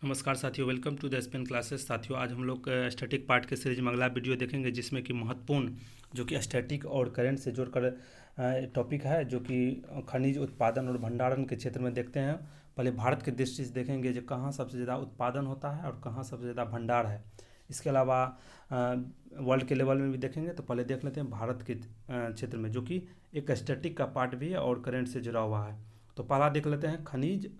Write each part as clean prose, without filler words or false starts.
नमस्कार साथियों, welcome to the Spain classes. साथियों, आज हम लोग स्टैटिक पार्ट के सीरीज में अगला वीडियो देखेंगे, जिसमें कि महत्वपूर्ण जो कि स्टैटिक और करंट से जोड़कर टॉपिक है, जो कि खनिज उत्पादन और भंडारण के क्षेत्र में देखते हैं। पहले भारत की दृष्टि से देखेंगे जो कहाँ सबसे ज़्यादा उत्पादन होता है और कहाँ सबसे ज़्यादा भंडार है। इसके अलावा वर्ल्ड के लेवल में भी देखेंगे। तो पहले देख लेते हैं भारत के क्षेत्र में, जो कि एक स्टैटिक का पार्ट भी है और करंट से जुड़ा हुआ है। तो पहला देख लेते हैं खनिज,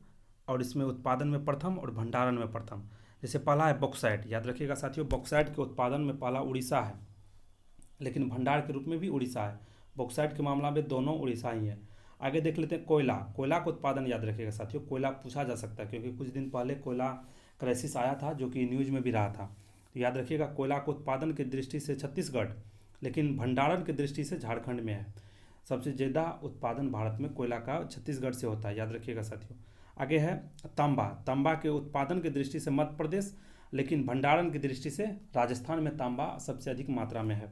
और इसमें उत्पादन में प्रथम और भंडारण में प्रथम। जैसे पहला है बॉक्साइट। याद रखिएगा साथियों, बॉक्साइट के उत्पादन में पहला उड़ीसा है, लेकिन भंडार के रूप में भी उड़ीसा है। बॉक्साइट के मामला में दोनों उड़ीसा ही है। आगे देख लेते हैं कोयला। कोयला का उत्पादन याद रखिएगा साथियों, कोयला पूछा जा सकता है, क्योंकि कुछ दिन पहले कोयला क्राइसिस आया था, जो कि न्यूज में भी रहा था। तो याद रखिएगा, कोयला के उत्पादन की दृष्टि से छत्तीसगढ़, लेकिन भंडारण की दृष्टि से झारखंड में है। सबसे ज़्यादा उत्पादन भारत में कोयला का छत्तीसगढ़ से होता है, याद रखिएगा साथियों। आगे है तांबा। तांबा के उत्पादन की दृष्टि से मध्य प्रदेश, लेकिन भंडारण की दृष्टि से राजस्थान में तांबा सबसे अधिक मात्रा में है।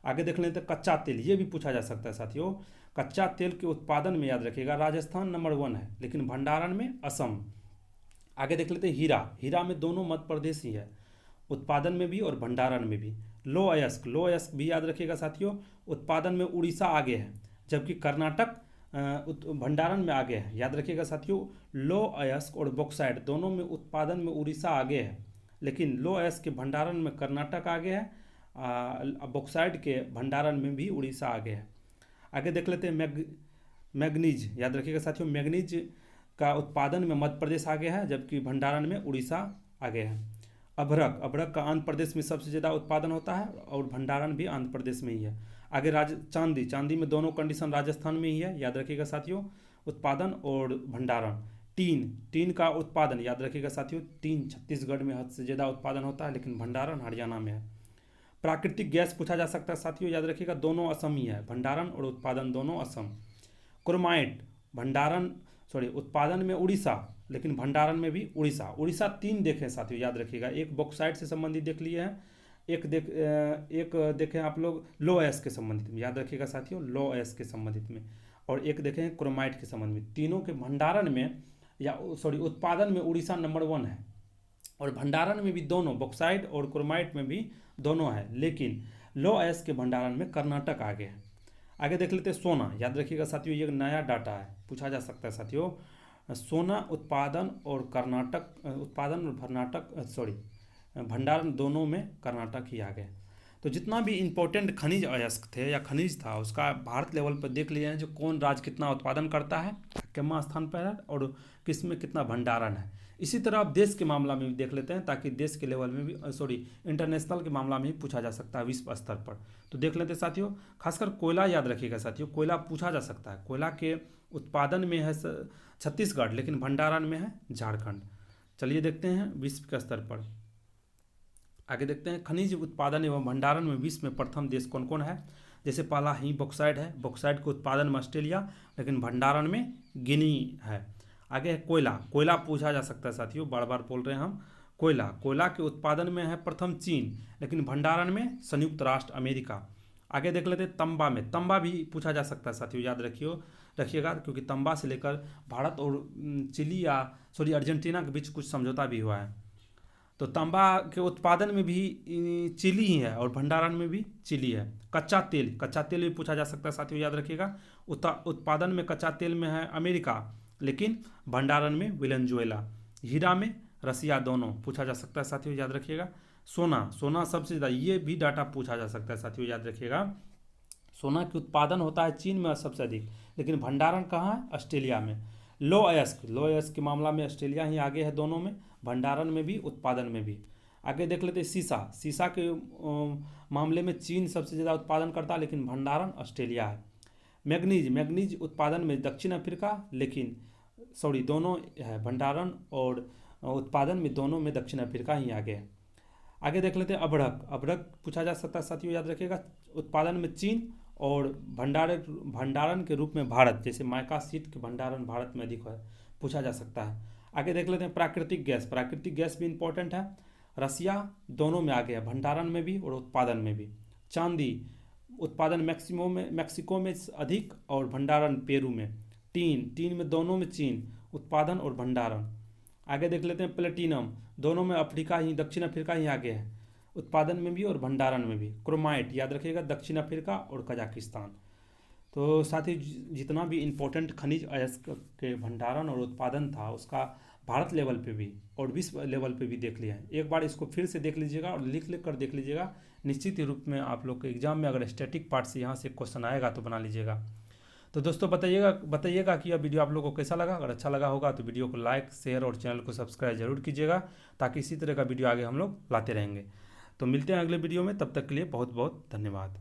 आगे देख लेते हैं कच्चा तेल। ये भी पूछा जा सकता है साथियों। कच्चा तेल के उत्पादन में याद रखिएगा राजस्थान नंबर 1 है, लेकिन भंडारण में असम। आगे देख लेते हैं हीरा। हीरा में दोनों मध्य प्रदेश ही है, उत्पादन में भी और भंडारण में भी। लो अयस्क। लो अयस्क भी याद रखिएगा साथियों, उत्पादन में उड़ीसा आगे है, जबकि कर्नाटक भंडारण में आगे है। याद रखिएगा साथियों, लो अयस्क और बॉक्साइट दोनों में उत्पादन में उड़ीसा आगे है, लेकिन लो अयस्क के भंडारण में कर्नाटक आगे है। बॉक्साइट के भंडारण में भी उड़ीसा आगे है। आगे देख लेते हैं मैग्नीज। याद रखिएगा साथियों, मैग्नीज का उत्पादन में मध्य प्रदेश आगे है, जबकि भंडारण में उड़ीसा आगे है। अभ्रक। अभ्रक का आंध्र प्रदेश में सबसे ज़्यादा उत्पादन होता है और भंडारण भी आंध्र प्रदेश में ही है। आगे चांदी। चांदी में दोनों कंडीशन राजस्थान में ही है, याद रखिएगा साथियों, उत्पादन और भंडारण। टीन। टीन का उत्पादन याद रखिएगा साथियों, टीन छत्तीसगढ़ में हद से ज़्यादा उत्पादन होता है, लेकिन भंडारण हरियाणा में है। प्राकृतिक गैस पूछा जा सकता है साथियों, याद रखिएगा दोनों असम ही है, भंडारण और उत्पादन दोनों असम। क्रोमाइट। भंडारण उत्पादन में उड़ीसा, लेकिन भंडारण में भी उड़ीसा। उड़ीसा 3 देखें साथियों, याद रखिएगा। एक बॉक्साइट से संबंधित देख लिए हैं, एक देखें आप लोग लो अयस्क के संबंधित में, याद रखिएगा साथियों, लो अयस्क के संबंधित में, और एक देखें क्रोमाइट के संबंध में। तीनों के भंडारण में उत्पादन में उड़ीसा नंबर 1 है, और भंडारण में भी दोनों बॉक्साइट और क्रोमाइट में भी दोनों है, लेकिन लो अयस्क के भंडारण में कर्नाटक आगे है। आगे देख लेते हैं सोना। याद रखिएगा साथियों, ये नया डाटा है, पूछा जा सकता है साथियों। सोना उत्पादन और भंडारण दोनों में कर्नाटक ही आ गए। तो जितना भी इंपॉर्टेंट खनिज अयस्क थे या खनिज था, उसका भारत लेवल पर देख लिए हैं, जो कौन राज्य कितना उत्पादन करता है, कितना स्थान पर है, और किस में कितना भंडारण है। इसी तरह आप देश के मामला में भी देख लेते हैं, ताकि देश के लेवल में भी इंटरनेशनल के मामला में भी पूछा जा सकता है विश्व स्तर पर। तो देख लेते हैं साथियों, खासकर कोयला। याद रखिएगा साथियों, कोयला पूछा जा सकता है। कोयला के उत्पादन में है छत्तीसगढ़, लेकिन भंडारण में है झारखंड। चलिए देखते हैं विश्व के स्तर पर। आगे देखते हैं खनिज उत्पादन एवं भंडारण में विश्व में प्रथम देश कौन कौन है। जैसे पहला ही बॉक्साइट है। बॉक्साइट के उत्पादन में ऑस्ट्रेलिया, लेकिन भंडारण में गिनी है। आगे है कोयला। कोयला पूछा जा सकता है साथियों, बार बार बोल रहे हैं हम। कोयला। कोयला के उत्पादन में है प्रथम चीन, लेकिन भंडारण में संयुक्त राष्ट्र अमेरिका। आगे देख लेते हैं तंबा में। तंबा भी पूछा जा सकता है साथियों, याद रखिएगा, क्योंकि तंबा से लेकर भारत और चिली या अर्जेंटीना के बीच कुछ समझौता भी हुआ है। तो तांबा के उत्पादन में भी चिली ही है और भंडारण में भी चिली है। कच्चा तेल। कच्चा तेल भी पूछा जा सकता है साथियों, याद रखिएगा। उत्पादन में कच्चा तेल में है अमेरिका, लेकिन भंडारण में वेनेजुएला। हीरा में रसिया, दोनों पूछा जा सकता है साथियों, याद रखिएगा। सोना। सोना सबसे ज़्यादा, ये भी डाटा पूछा जा सकता है साथियों, याद रखिएगा। सोना के उत्पादन होता है चीन में सबसे अधिक, लेकिन भंडारण कहाँ है, ऑस्ट्रेलिया में। लो अयस्क। लो अयस्क के मामला में ऑस्ट्रेलिया ही आगे है, दोनों में, भंडारण में भी उत्पादन में भी। आगे देख लेते हैं सीसा। सीसा के मामले में चीन सबसे ज़्यादा उत्पादन करता है, लेकिन भंडारण ऑस्ट्रेलिया है। मैग्नीज। मैग्नीज उत्पादन में दक्षिण अफ्रीका, लेकिन दोनों है, भंडारण और उत्पादन में दोनों में दक्षिण अफ्रीका ही आगे है। आगे देख लेते हैं अभ्रक। अभ्रक पूछा जा सकता है साथियों, याद रखिएगा। उत्पादन में चीन और भंडारण के रूप में भारत, जैसे माइका सीट के भंडारण भारत में अधिक है, पूछा जा सकता है। आगे देख लेते हैं प्राकृतिक गैस। प्राकृतिक गैस भी इंपॉर्टेंट है। रसिया दोनों में आगे है, भंडारण में भी और उत्पादन में भी। चांदी। उत्पादन मैक्सिको में अधिक और भंडारण पेरू में। टीन। टीन में दोनों में चीन, उत्पादन और भंडारण। आगे देख लेते हैं प्लेटिनम, दोनों में अफ्रीका ही, दक्षिण अफ्रीका ही आगे है, उत्पादन में भी और भंडारण में भी। क्रोमाइट याद रखिएगा, दक्षिण अफ्रीका और कजाकिस्तान। तो साथ ही जितना भी इम्पोर्टेंट खनिज अयस्क के भंडारण और उत्पादन था उसका भारत लेवल पे भी और विश्व लेवल पे भी देख लिया है। एक बार इसको फिर से देख लीजिएगा और लिख लिख कर देख लीजिएगा, निश्चित ही रूप में आप लोग के एग्जाम में अगर स्टैटिक पार्ट से यहाँ से क्वेश्चन आएगा तो बना लीजिएगा। तो दोस्तों बताइएगा कि यह वीडियो आप लोगों को कैसा लगा। अगर अच्छा लगा होगा तो वीडियो को लाइक, शेयर और चैनल को सब्सक्राइब जरूर कीजिएगा, ताकि इसी तरह का वीडियो आगे हम लोग लाते रहेंगे। तो मिलते हैं अगले वीडियो में, तब तक के लिए बहुत बहुत धन्यवाद।